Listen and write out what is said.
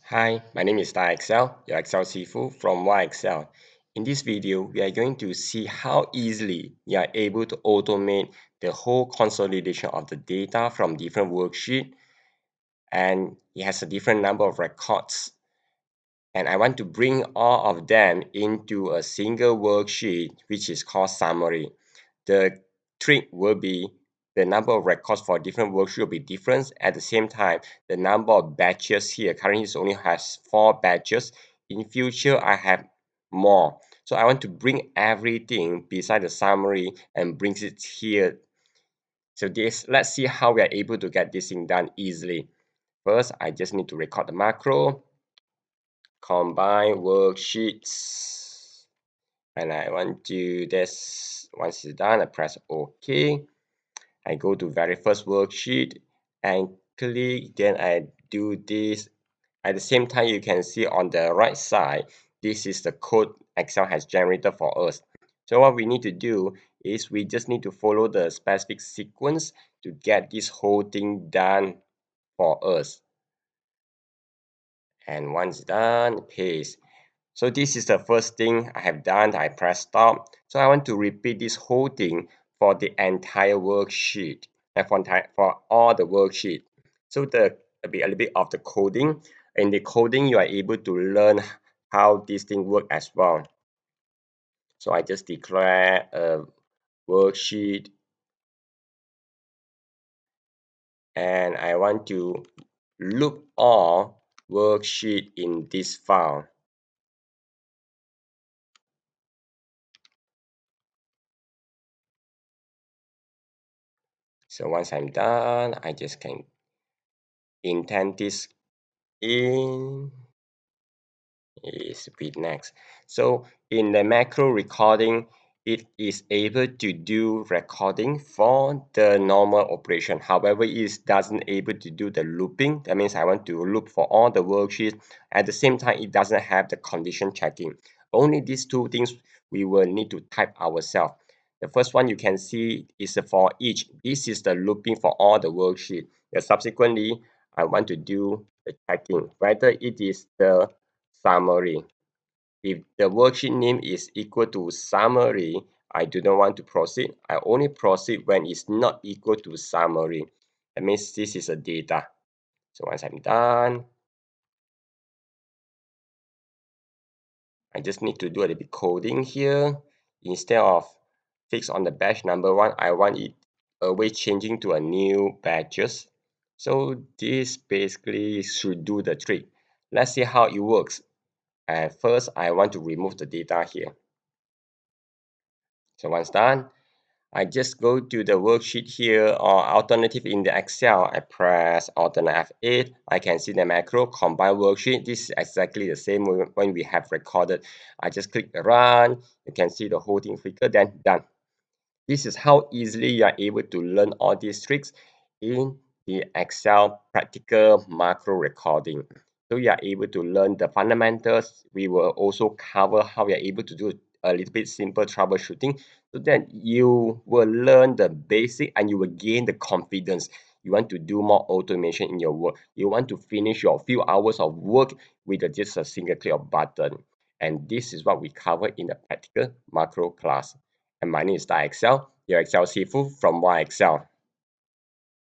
Hi, my name is Excel, your Excel SIFU from Excel. In this video, we are going to see how easily you are able to automate the whole consolidation of the data from different worksheets, and it has a different number of records. And I want to bring all of them into a single worksheet, which is called summary. The trick will be the number of records for different worksheets will be different. At the same time, the number of batches here currently it only has 4 batches. In future, I have more. So I want to bring everything beside the summary and brings it here. So let's see how we are able to get this thing done easily. First, I just need to record the macro, combine worksheets, and I want to this. Once it's done, I press OK. I go to very first worksheet and click, then I do this. At the same time, you can see on the right side, this is the code Excel has generated for us. So what we need to do is we just need to follow the specific sequence to get this whole thing done for us. And once done, paste. So this is the first thing I have done. I press stop. So I want to repeat this whole thing for the entire worksheet and for all the worksheet. So a little bit of the coding. In the coding, you are able to learn how this thing work as well. So I just declare a worksheet and I want to loop all worksheet in this file. So once I'm done, I just can indent this in is with next. So in the macro recording, it is able to do recording for the normal operation. However, it doesn't able to do the looping. That means I want to loop for all the worksheets. At the same time, it doesn't have the condition checking. Only these two things we will need to type ourselves. The first one you can see is for each. This is the looping for all the worksheet. Subsequently, I want to do the checking, whether it is the summary. If the worksheet name is equal to summary, I do not want to proceed. I only proceed when it's not equal to summary. That means this is a data. So once I'm done, I just need to do a little bit coding here. Instead of fix on the batch number 1, I want it always changing to a new batches. So this basically should do the trick. Let's see how it works. At first, I want to remove the data here. So once done, I just go to the worksheet here, or alternative in the Excel, I press Alternate F8. I can see the macro combine worksheet. This is exactly the same when we have recorded. I just click run. You can see the whole thing flicker, then done. This is how easily you are able to learn all these tricks in the Excel practical macro recording. So you are able to learn the fundamentals. We will also cover how you are able to do a little bit simple troubleshooting so that you will learn the basic and you will gain the confidence. You want to do more automation in your work. You want to finish your few hours of work with just a single click of button. And this is what we cover in the practical macro class. And my name is Excel, your Excel SIFU from Excel.